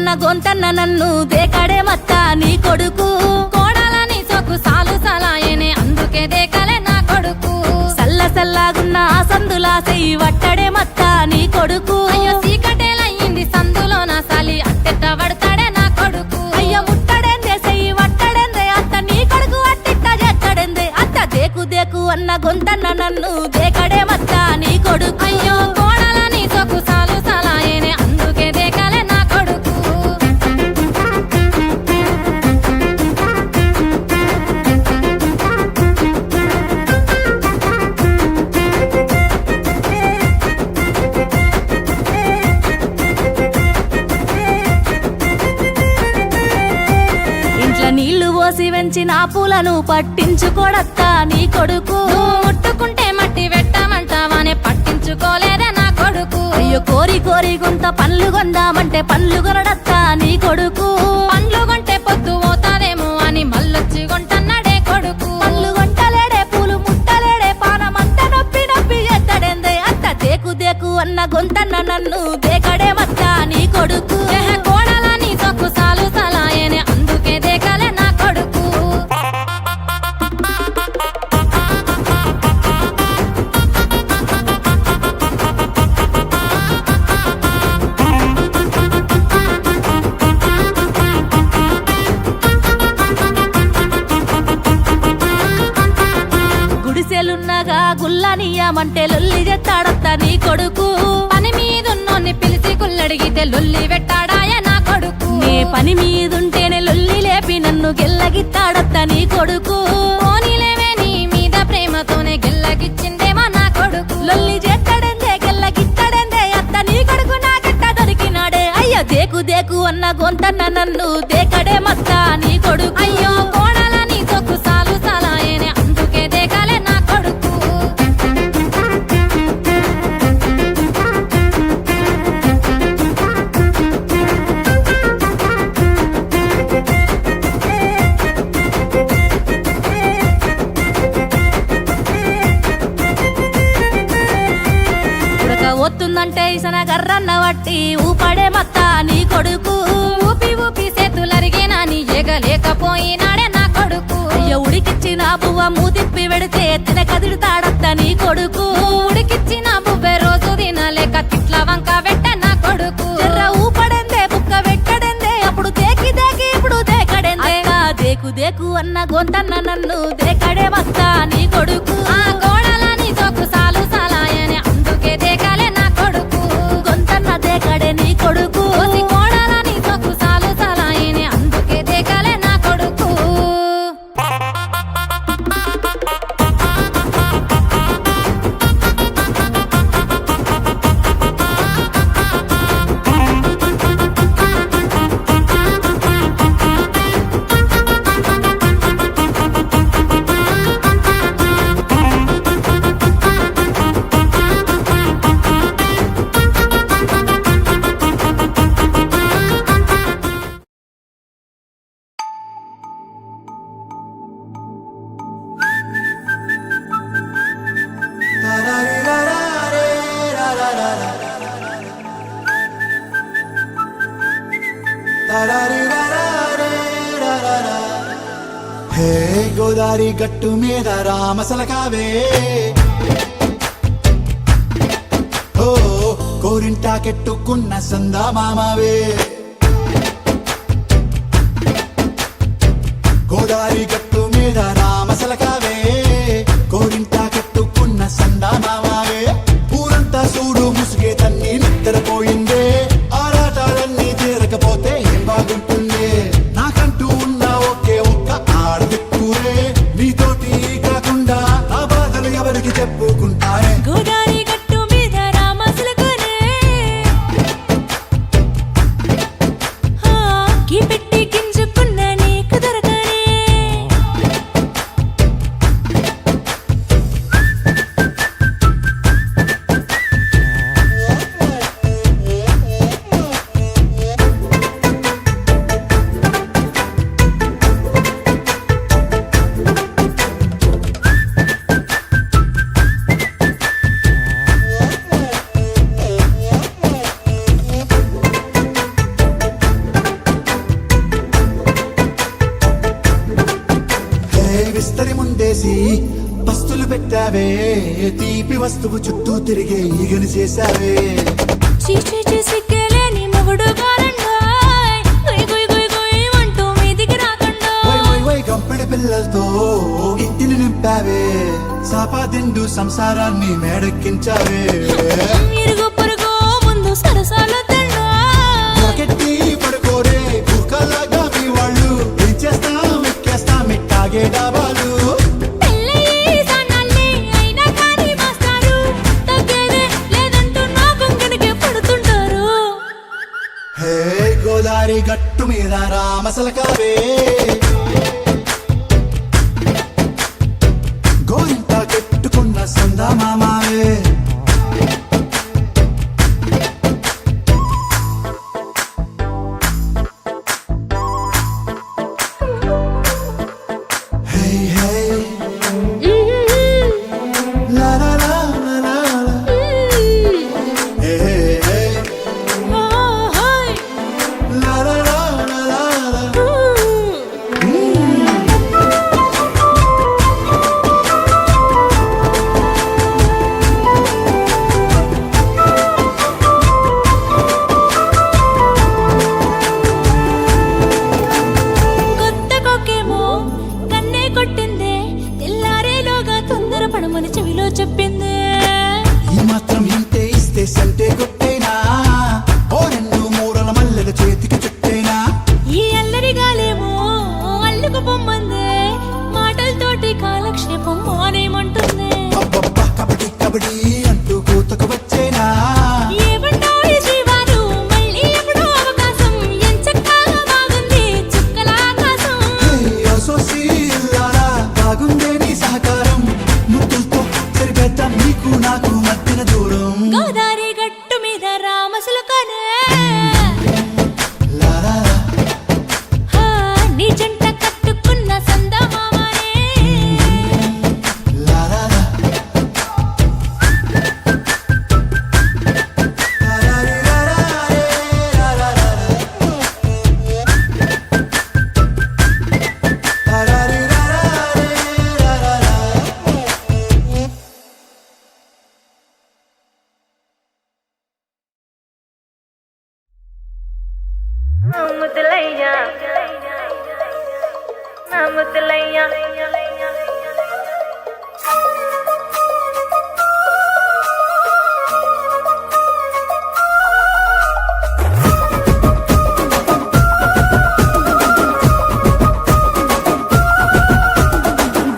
అన్న గొంతన్న నన్ను దేకడే మత్త నీ కొడుకు కోడాలని సొక్కు సాలు సలాయనే అందుకే దేకలే నా కొడుకు సల్ల సల్లాగున్న ఆ సందులా సెయ్యి వట్టడే మత్త నీ కొడుకు అయ్యో చీకటేలయ్యింది సందులో నా సలి అట్టెట్ట పడతాడే నా కొడుకు అయ్య ముట్టడేందే సెయ్యి వట్టడేందే అత్త నీ కొడుకు అట్టిట్ట చేస్తాడేందే అత్త దేకు దేకు అన్న గొంతన్న నన్ను దేకడే మత్త నీ కొడుకు అయ్యో కోడాలని సొక్కు సాలు సలాయనే అందుకే దేకలే నా కొడుకు ఇంట్లో నీళ్లు పోసి వెంచిన పూలను పట్టించుకోడత్తా నీ కొడుకు నువ్వు ముట్టుకుంటే మట్టి పెట్టమంటావానే పట్టించుకోలేదే నా కొడుకు అయ్యో కోరి కోరి గుంత పండ్లు కొందామంటే పండ్లు కొనడత్తా నీ కొడుకు పండ్లు కొంటే పొద్దు పోతాదేమో అని మళ్ళొచ్చి కొంటన్నాడే కొడుకు పండ్లు కొంటలేడే పూలు ముట్టలేడే పానమంత నొప్పి నొప్పి ఎత్తడేందే అత్త దేకు దేకు అన్న గొంతన్న నన్ను దేకడే మత్త నీ కొడుకు కోడాలని సొక్కు సాలు సలాయనే అందుకే దేకలే నా కొడుకు గుడిసెలున్నగా గుల్లానియమంటే లొల్లి చెత్తాడత్త నీ కొడుకు పని మీదున్నోన్ని పిలిచి కుల్లడిగితే లొల్లి పెట్టాడాయ నా కొడుకు నే పని మీదుంటేనే లొల్లి లేపి నన్ను గెల్లగిత్తాడత్త నీ కొడుకు పోనీలేవే నీ మీద ప్రేమతోనే గెల్లగిచ్చిందేమా నా కొడుకు లొల్లి చేస్తాడేందే గెల్లగిత్తాడేందే అత్త నీ కొడుకు నాకెట్ట దొరికినాడే అయ్యో దేకు దేకు అన్న గొంతన్న నన్ను దేకడే మత్త నీ కొడుకు అయ్యో కోడాలని సొక్కు సాలు సలాయనే అందుకే దేకలే నా కొడుకు ఉడక వస్తుందంటే ఇసన గర్రన్న వట్టి ఊపడే మత్త నీ కొడుకు ఊపి ఊపి చేతులరిగేనా నీ ఎగలేకపోయినాడే నా కొడుకు అయ్యో ఉడికిచ్చిన పువ్వ మూతిప్పి వెడితే తిన కదిడుతాడత్త నీ కొడుకు ఉడికిచ్చిన బువ్వె రోజు తినలేక తిట్ల వంక పెట్ట నా కొడుకు జర్ర ఊపడేందే బుక్క పెట్టడేందే అప్పుడు దేకి దేకి ఇప్పుడు దేకడేందే దేకు దేకు అన్న గొంతన్న నన్ను దేకడే మత్త నీ కొడుకు ఆ కోడాలని సొక్కు సాలు సలాయనే అందుకే దేకలే నా కొడుకు గొంతన్న దేకడే నీ కొడుకు ఓసి కోడాలని సొక్కు సాలు సలాయనే అందుకే దేకలే నా కొడుకు హే గోదారి గట్టు మీద రామసలకావే ఓ కోరింటాకెట్టుకున్న సందా మామావే గోదారి గట్టు మీద రామసలకావే కోరింటాకెట్టుకున్న సందా మామావే ఊరంతా చూడు ముసుగే తన్ని నిద్రపోయిందే ఆరాటాలన్నీ తీరకపోతే ఏం బాగుంటుంది నాకంటూ ఉన్న ఒకే ఒక్క ఆడదిక్కురే నీతోటి కాకుండా నా బాధలు ఎవరికి చెప్పుకుంటారే గోదారి గట్టు మీద రామసులకునే పెట్టి గింజుకున్న నీకు దొరకనే విస్తరి ముందేసి పస్తులు పెట్టావే తీపి వస్తువు చుట్టూ తిరిగే ఈగని చేశావే చీచీ సిగ్గలేని మొగుడు గారండోయ్ గుయ్ గుయ్ గుయ్ గుయ్ అంటూ మీదికి రాకండోయ్ వై వై వై గంపెడి పిల్లలతో ఇంటిని నింపావే సాపాదిండు సంసారాన్ని మేడెక్కించావే ఇరుగు పొరుగు ముందు సరసాలు నాకెట్టి పడుకోరే కుక్కలాగా మీ వాళ్ళు ఏం చేస్తాం ఎక్కేస్తాం ఎక్కాగే డాబాలు హే గోదారి గట్టు మీద రామసలకావే గోరింట కట్టుకున్న సందా మామావే Hey, hey. La la la la la la. Hey, hey, hey. La la la la la la. కొత్త కొక్కేమో కన్నే కొట్టిందే తెల్లారేలోగా తొందర పడమని చెవిలో చెప్పిందే ఈ మాత్రం ఇంతే ఇస్తే సంటే కొట్టేనా ఓ రెండు మూరల మల్లెల చేతికి చుట్టేనా ఈ అల్లరి గాలేమో అల్లుకు పొమ్మందే మాటలతోటి కాలక్షేపం మానేమంటుంది అబ్బబ్బా కబడ్డీ కబడ్డీ అంటూ కూతకు వచ్చేనా ఏమంటావు జీవాలు మళ్ళీ ఎప్పుడో అవకాశం ఎంచక్కా బాగుంది చుక్కల ఆకాశం సోసి ఇల్లారా బాగుందే నీ సహకారం ముద్దులతో సరిపెద్దాం నీకు నాకు మధ్యన దూరం గోదారి గట్టు మీద రామసులకనే లా లా లా. నీ జంట కట్టుకున్న సందమామనే La la la. La la la la la la la la. La la la la la la la. ముద్దులయ్యా నా ముద్దులయ్యా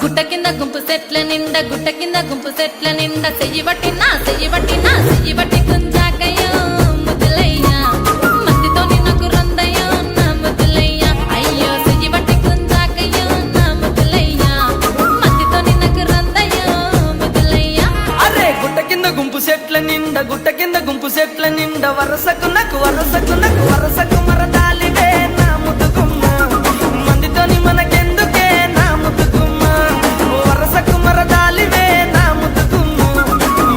గుట్ట కింద గుంపు సెట్ల నిండా గుట్ట కింద గుంపు సెట్ల నిండా చెయ్యి బట్టి కుంజాకయ్యో ముద్దులయ్యా మత్తితో నిన్నకు రందయ్యో నా ముద్దులయ్యా అయ్యో చెయ్యి బట్టి కుంజాకయ్యో నా ముద్దులయ్యా మత్తితో నిన్నకు రందయ్యో ముద్దులయ్యా అరే గుట్ట కింద గుంపు సెట్ల నిండా గుట్ట కింద గుంపు సెట్ల నిండా వరసకు వరసకు మరదాలివే నా ముద్దుగుమ్మ మందితోని మనకెందుకే నా ముద్దుగుమ్మ వరసకు మరదాలివే నా ముద్దుగుమ్మ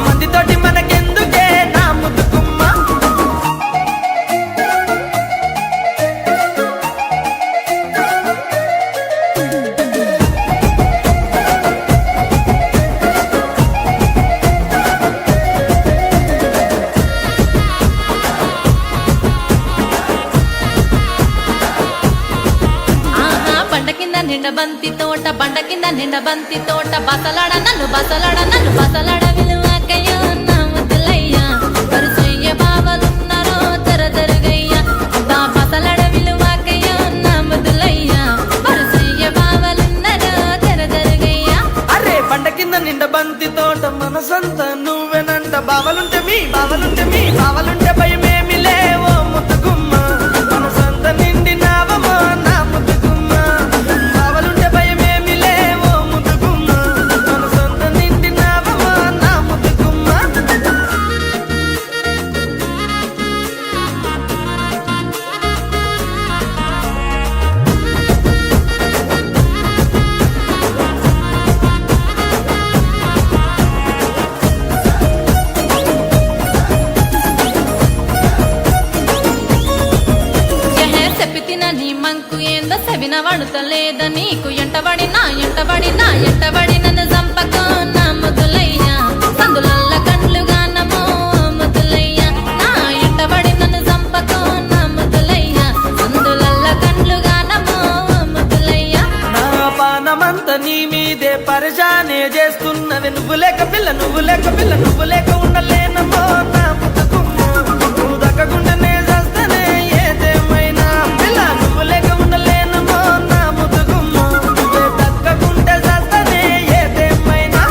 మందితోటి మనకెందుకే నా ముద్దుగుమ్మ ఆహా బండ కింద నిండ బంతి తోట బసలాడ విలువకయ్యో నా ముద్దులయ్యా వరుసయ్య బావలున్నారో జరగయ్యా బా బసలాడ విలువకయ్యో నా ముద్దులయ్యా వరుసయ్య బావలున్నారో జరగయ్యా అరే బండ కింద నిండ బంతి తోట మనసంతా నువ్వెనంట బావలుంటే భయమేమి లేవో ముద్దుగుమ్మ మనసంత నిండినావమో నా ముద్దుగుమ్మ బావలుంటే భయమేమి లేవో ముద్దుగుమ్మ మనసంత నిండినావమో నా ముద్దుగుమ్మ నీ మంకు ఏందో సెవిన వడుతలేద నీకు ఎంటబడి నన్ను చంపకో నా ముద్దులయ్యా సందులల్ల కండ్లుగా నమో ముద్దులయ్యా నా ఎంటబడి నన్ను చంపకో నా ముద్దులయ్యా సందులల్ల కండ్లుగా నమో ముద్దులయ్యా నా పానమంత నీ మీదే పరిశానే చేస్తున్నది నువ్వు లేక పిల్ల ఉండలేనమ్మో నా ముద్దుకుమ్మ నువ్వు దక్కకుండానే చేస్తనే ఏదేమైనా పిల్ల నువ్వు లేక ఉండలేనమ్మో నా ముద్దుకుమ్మ నువ్వే దక్కకుంటే చేస్తనే ఏదేమైనా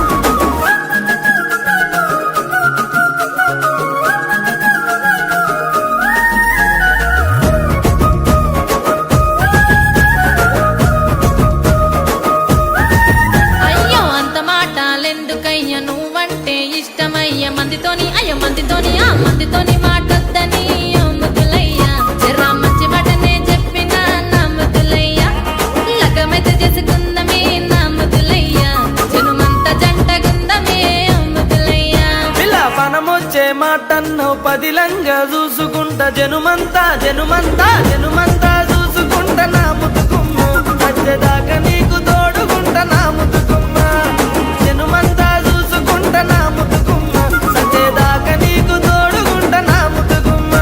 అయ్యో అంత మాటలెందుకయ్య నువ్వంటే ఇష్టమయ్య మందితోని మాటొద్దని ఓ ముద్దులయ్యా జరా మంచి మాటనే చెప్పిన నా ముద్దులయ్యా లగమైతే చేసుకుందమే నా ముద్దులయ్యా జనుమంతా జంటగుందమే ఓ ముద్దులయ్యా పిల్ల పనమొచ్చే మాటన్నో పదిలంగా చూసుకుంటా జనుమంతా చూసుకుంటా నా ముద్దుకుమ్మ వచ్చేదాకా నీకు తోడుకుంటా నా ముద్దుకుమ్మ జనుమంతా చూసుకుంటా నా ముద్దుకుమ్మ సచ్చేదాకా నీకు తోడుకుంటా నా ముద్దుకుమ్మ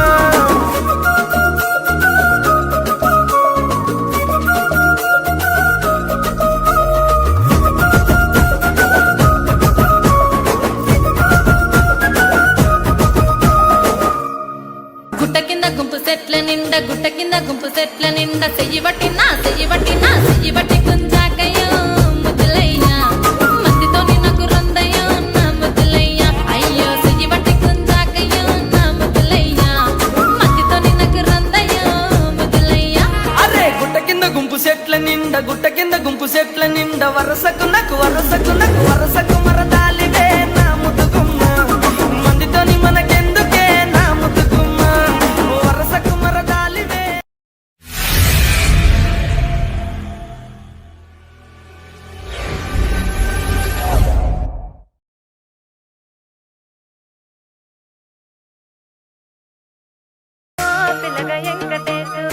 గుట్ట కింద గుంపు సెట్ల నిండా చెయ్యి బట్టి గుంజాకయ్యో ముద్దులయ్యా మందితోని నాకు రొందయ్యో నా ముద్దులయ్యా అయ్యో చెయ్యి బట్టి గుంజాకయ్యో నా ముద్దులయ్యా మందితోని నాకు రొందయ్యో ముద్దులయ్యా అరే గుట్ట కింద గుంపు సెట్ల నిండా వరసకు మరదాలివే నా ముద్దుకుమ్మ మందితోని మనకెందుకే నా ముద్దుకుమ్మ వరసకు మరదాలివే పిల్లగా వెంకటేశు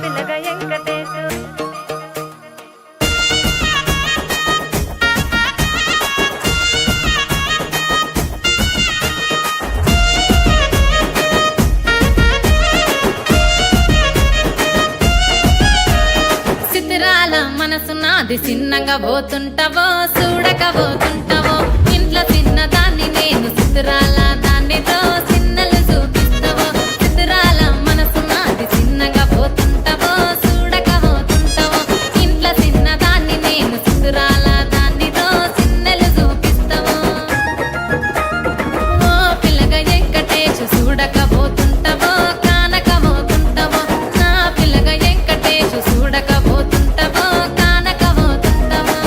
పిల్లగా వెంకటేశు చిత్రాల మనసు నాది చిన్నగా పోతుంటావో చూడకపోతుంటావో ఇంట్లో చిన్నదాన్ని నేను చిత్రాల దాన్నితో చిన్నలు చూపిస్తావో చిత్రాల మనసు నాది చిన్నగా పోతుంటావో చూడకపోతుంటావో ఇంట్లో చిన్నదాన్ని నేను చిత్రాల దాన్నితో చిన్నలు చూపిస్తావో ఓ పిల్లగా వెంకటేశు చూడకపోతుంటావో కానకపోతుంటావో నా పిల్లగా వెంకటేశు చూడకపోతుంటావో కానకపోతుంటావో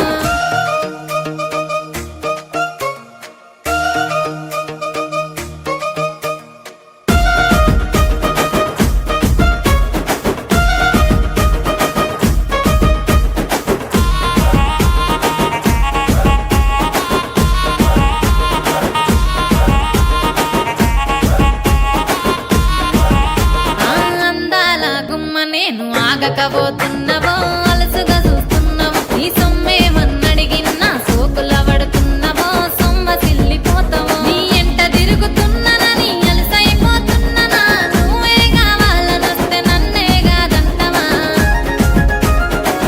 ఆ అందాల గుమ్మ నేను ఆగకపోతున్నవో అలసుగా చూస్తున్నవో నీ సొమ్మేమన్నడిగిన్నా సోకుల పడుతున్నవో సొమ్మ సిల్లిపోతావో నీ ఎంట తిరుగుతున్ననని అలసైపోతున్ననా నువ్వే కావాలనొస్తే నన్నే కాదంటవా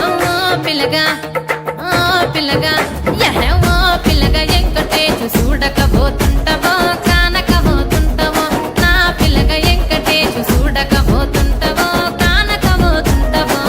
ఓ పిల్లగా యహే ఓ పిల్లగా వెంకటేశు చూడకపోతుంటావో కానకపోతుంటావో నా పిల్లగా వెంకటేశు చూడకపోతుంటావో కానకపోతుంటావో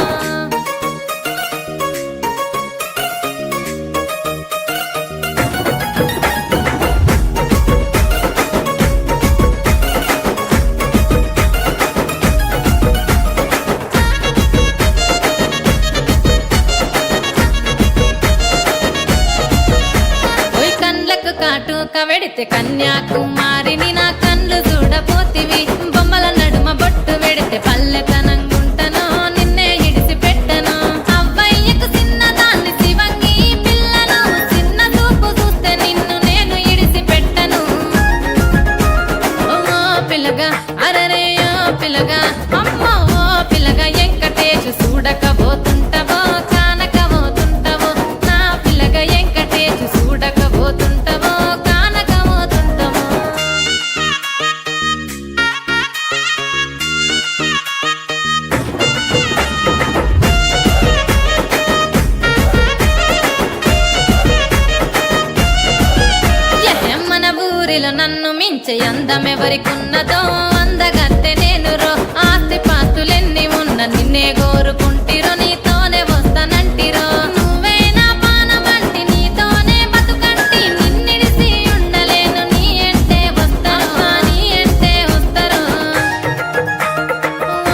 ఓయ్ కండ్లకు కాటుక వెడితే కన్యాకుమారిని నా కండ్లు చూడపోతివి బొమ్మల నడుమ బొట్టు వెడితే పల్లెతనంగుంటను నిన్నే ఇడిసి పెట్టను అవ్వయ్యకు చిన్నదాన్ని శివంగి పిల్లను చిన్న చూపు చూస్తే నిన్ను నేను ఇడిసి పెట్టను ఓ పిల్లగా అరరే ఓ పిల్లగా అమ్మో ఓ ఇచ్చే అందం ఎవరికున్నదో అందగత్తె నేను రో. ఆస్తి పాస్తులెన్ని ఉన్న నిన్నే కోరుకుంటిరో, నీతోనే వస్తానంటిరో. నువ్వే నా పానమంటి, నీతోనే బతుకంటి, నిన్నిడిసి ఉండలేను, నీ అంటే వస్తాను, నీ అంటే వస్తారు.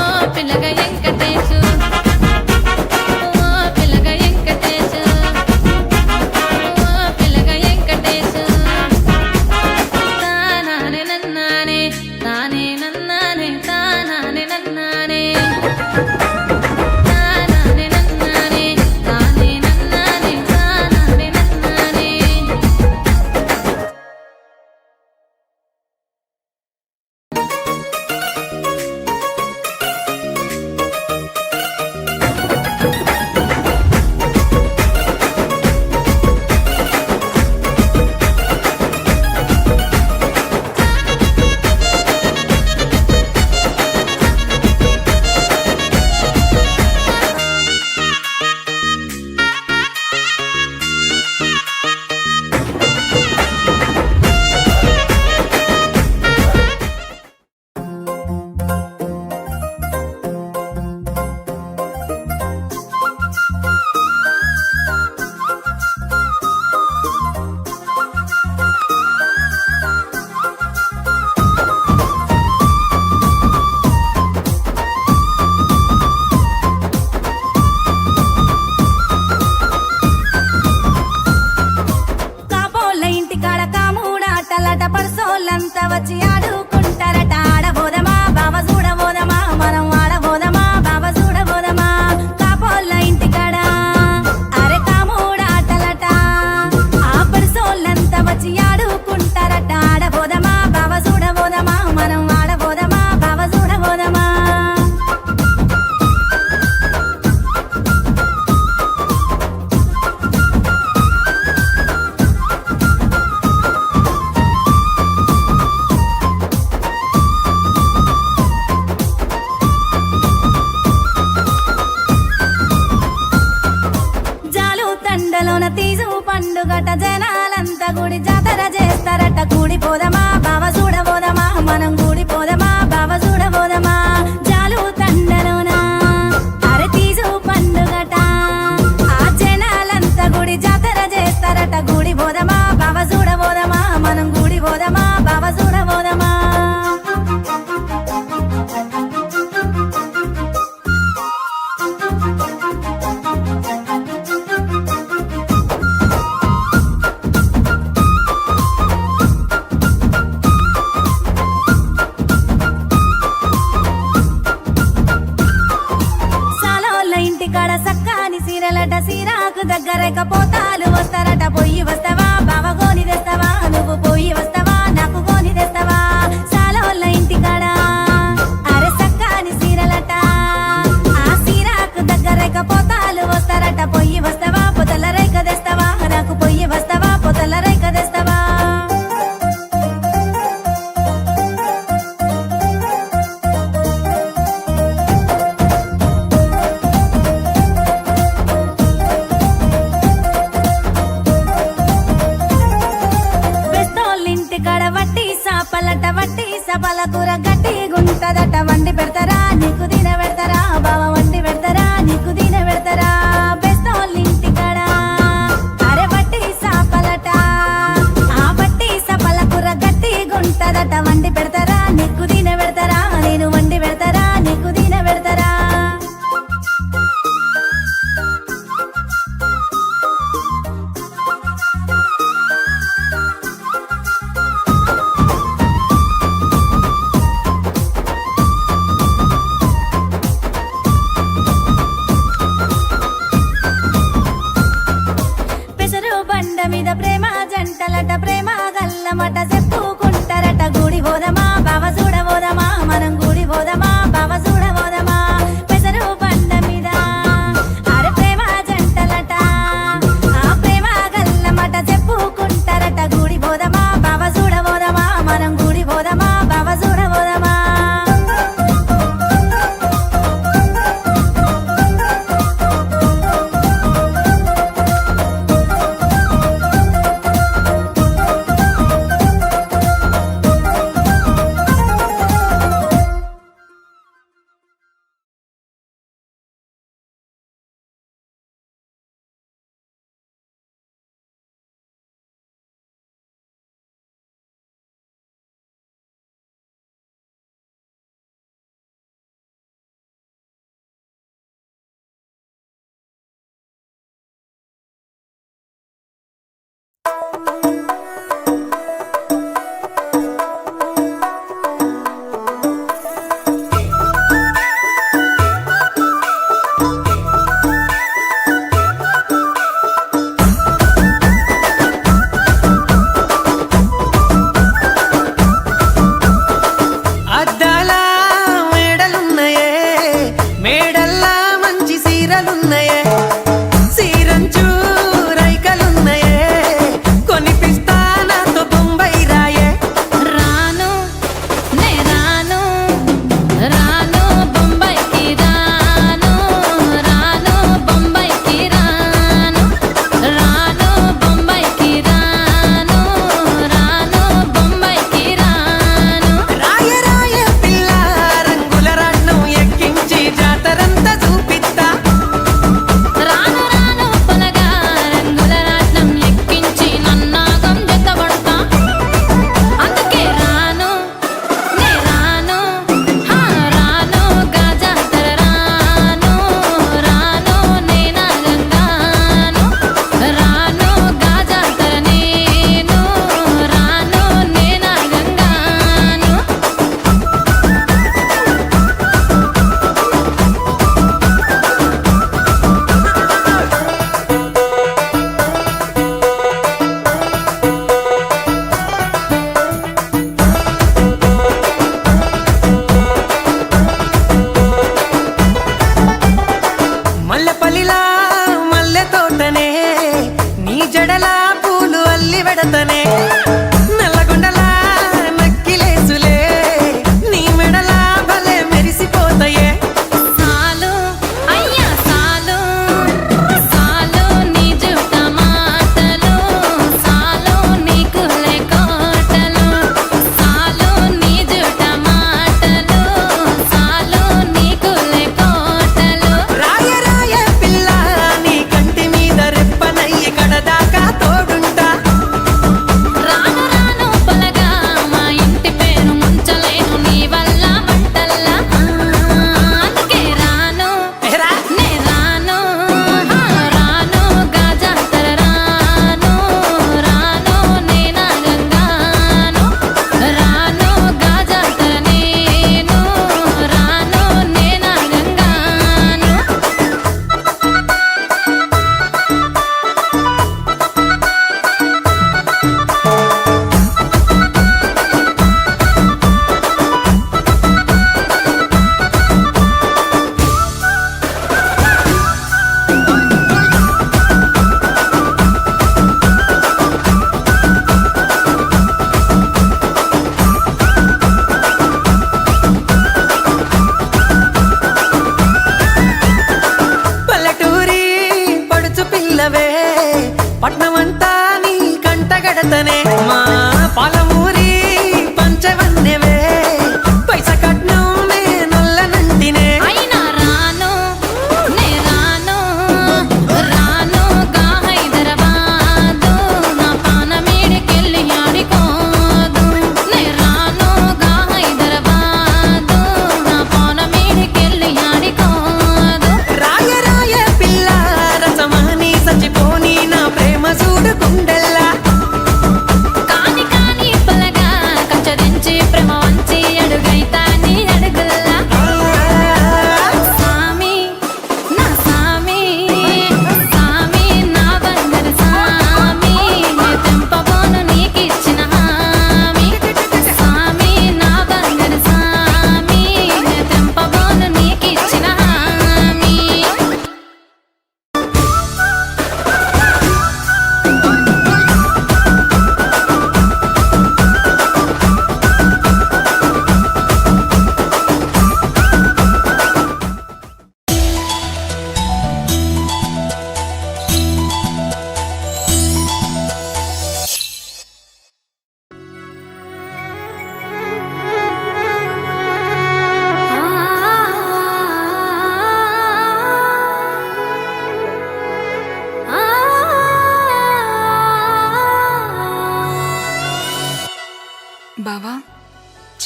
ఓ పిల్లగా వెంకటేశు, ఓ పిల్లగా వెంకటేశు, ఓ పిల్లగా వెంకటేశు. తానానే నన్నానే, తానే నన్నానే, తానానే నన్నానే, తానానే నన్నానే, తానే నన్నానే, తానానే నన్నానే. కాపోళ్ళ ఇంటికాడ కాముడాటలట, పర్సోళ్ళంతా వచ్చి ఆడుకుంటారట. ఆడబోదమా బావ చూడబోదమా, మనం ఆడబోదమా బావ చూడబోదమా. కాపోళ్ళ ఇంటికాడ అరే కాముడాటలట, ఆ పర్సోళ్ళంతా వచ్చి ఆడుకుంటారట. ఆడబోదమా బావ చూడబోదమా, మనం ఆడబోదమా బావ చూడబోదమా. జాలు తండలోన తీసు పండుగట, జనాలంతా గుడి జాతర చేస్తారట. కూడిపోదమా బావ చూడబోదమా, మనం కూడిపోదమా బావ చూడబోదమా. జాలు తండలోన అరే తీసు పండుగట, ఆ జనాలంతా గుడి జాతర చేస్తారట. కూడిపోదమా బావ చూడబోదమా, మనం కూడిపోదమా బావ చూడబోదమా. సాలోళ్ళ ఇంటికాడ సక్కాని సీరలట, సీరాకు దగ్గరక పోతాలు వస్తారట. పొయ్యి వస్తావా బావ గోని తెస్తావా, నువ్వు పొయ్యి వస్తావా నాకు గోని తెస్తావా. సాలోళ్ళ ఇంటికాడ అరే సక్కాని సీరలట, ఆ సీరాకు దగ్గరక పోతాలు వస్తారట. పొయ్యి వస్తావా పొతల రేఖ తెస్తావా, నాకు పొయ్యి వస్తావా పొతల రేఖ తెస్తావా. బెస్తోళ్ళింటికాడ వట్టి సాపలట, వట్టి సపల కూర గట్టి గుంటదట. వండి పెడతారా నీకు తిన పెడతారా, బావ వండి పెడతారా నీకు తిన పెడతారా. బెస్తోళ్ళింటికాడ అరే వట్టి సాపలట, ఆ వట్టి సపల కూర గట్టి గుంటదట. వండి పెడతారా నీకు తిన పెడతారా, నేను వండి పెడతారా నీకు తిన పెడతారా.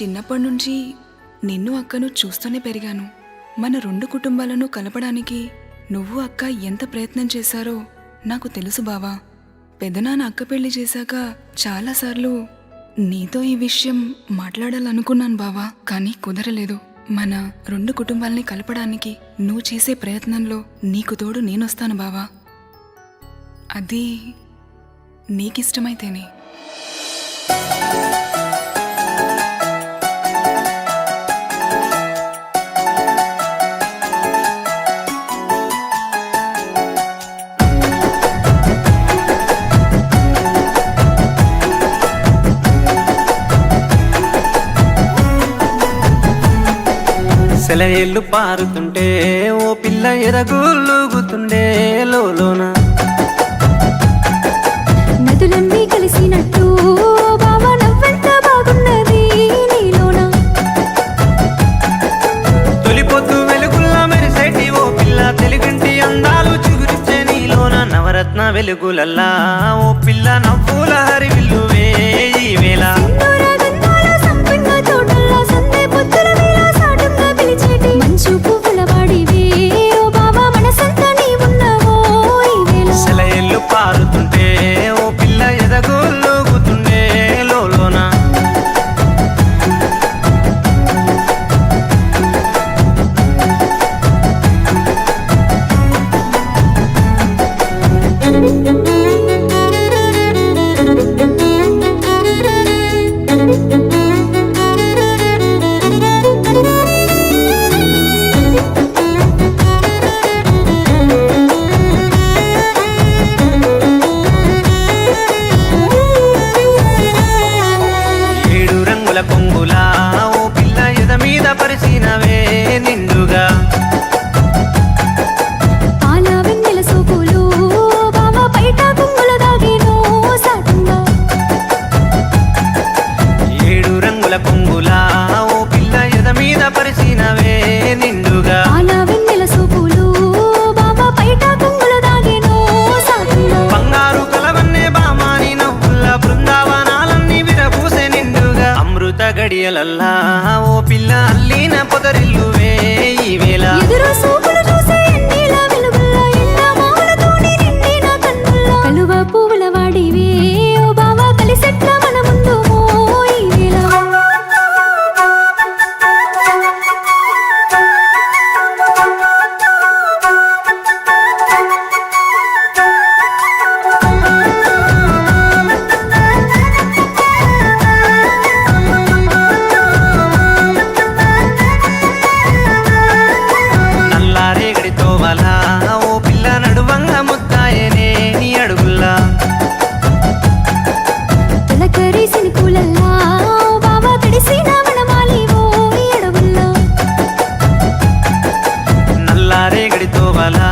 చిన్నప్పటి నుంచి నిన్ను అక్కను చూస్తూనే పెరిగాను. మన 2 కుటుంబాలను కలపడానికి నువ్వు అక్క ఎంత ప్రయత్నం చేశారో నాకు తెలుసు బావా. పెదనాన్న అక్క పెళ్లి చేశాక చాలాసార్లు నీతో ఈ విషయం మాట్లాడాలనుకున్నాను బావా, కానీ కుదరలేదు. మన 2 కుటుంబాల్ని కలపడానికి నువ్వు చేసే ప్రయత్నంలో నీకు తోడు నేనొస్తాను బావా. అది నీకిష్టమైతేనే. సెలయేళ్ళు పారుతుంటే ఓ పిల్ల ఎదగులుగుతుండే లోన నదులన్నీ కలిసినట్టు బావా నవ్వెంత బాగున్నది నీలోన. తొలిపొద్దు వెలుగుల్లా మెరిసేటి ఓ పిల్ల తెలుగింటి అందాలు చిగురిచ్చే నీలోన నవరత్న వెలుగులల్లా ఓ పిల్ల నవ్వుల హరివిల్లువే ఈ వేళ. మంచు పువ్వుల వాడివే ఓ బావా మనసంతా నీ ఉన్నవో ఈ వేళ. సెలయేళ్ళు పారుతుంటే ఓ పిల్ల ఎదగులుగుతుండే లోన కొంగులా ఓ పిల్ల ఎద మీద పరిచినవే నిండుగా. పాల వెన్నెల సోపులు బావా బయట కొంగుల దాగేను సాటుగా. 7 రంగుల కొంగులా ఓ పిల్ల ఎద మీద పరిచినవే నిండుగా. పాల వెన్నెల సోపులు బావా బయట కొంగుల దాగేను సాటుగా. బంగారు కలవన్నే బామాని నవ్వుల బృందావనాలన్నీ విరబూసే నిండుగా. అమృత గడియలల్లా ఓ పిల్ల అల్లిన పొదరిల్లువే ఈ వేళ. ఎదురు సోపులు చూసే ఎన్నీల వెలుగుల్లో ఎండ మావులతోని నిండిన కన్నుల్లో కలువ పువ్వుల వాడివే ఓ బావా కలిసెట్ల మన ముందు ఈ వేళ. నల్లారేగడితో వలా ఓ పిల్ల నడువంగ ముద్దాయనే నీ అడుగుల్లా. తొలకరి సినుకులల్లా ఓ బావా తడిసిన వనమాలివో ఈ అడవుల్లో. నల్లారేగడితో వలా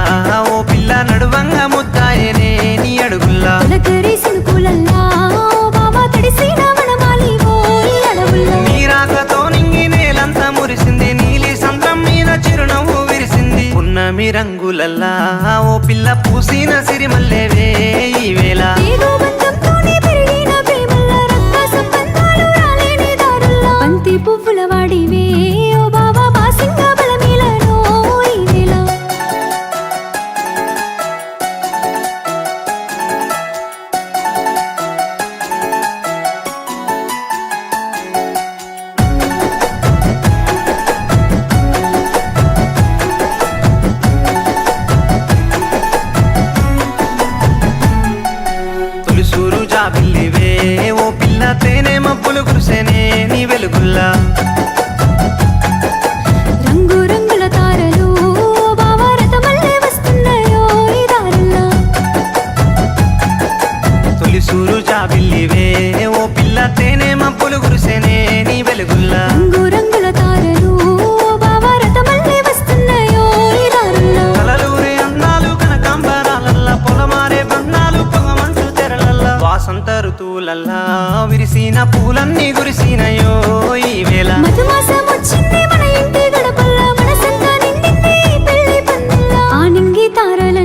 ఓ పిల్ల నడువంగ ముద్దాయనే నీ అడుగుల్లా. తొలకరి సినుకులల్లా ఓ బావా తడిసిన వనమాలివో ఈ అడవుల్లో. నీరాకతో నింగి నేలంతా మురిసింది నీలి సంద్రం మీద చిరునవ్వు విరిసింది. పున్నమి రంగులల్లా ఓ పిల్ల పూసిన సిరిమల్లేవే ఈ వేళ. ఏదో బంధంతోనే పెరిగిన ప్రేమల్లా రక్త సంబంధాలు రాలేని దారుల్లో బంతి పువ్వుల వాడివే ఓ బావా బాసింగ బలమేలను ఈ వేళ. తొలిసూరు జాబిల్లివే ఓ పిల్ల తేనె మబ్బులు కురిసేనే నీ వెలుగుల్లా. రంగు రంగుల తారలు ఓ బావా రథమల్లే వస్తున్నాయో ఈ దారుల్లో. తొలిసూరు జాబిల్లివే ఓ పిల్ల తేనె మబ్బులు కురిసేనే నీ వెలుగుల్లా. రంగు రంగుల తారలు ఓ బావా రథమల్లే వస్తున్నాయో ఈ దారుల్లో. కలలూరి అందాలు కనకాంబరాలల్లా పొలమారే బంధాలు పొగమంచు తెరలల్లా. వాసంత ఋతువులల్లా విరిసిన పూలన్నీ కురిసినయో ఈ వేళ. మధుమాసం వచ్చింది మన ఇంటి గడపల్లా మనసంతా నిండింది ఈ పెళ్లి పందిళ్ళ. ఆ నింగి తారల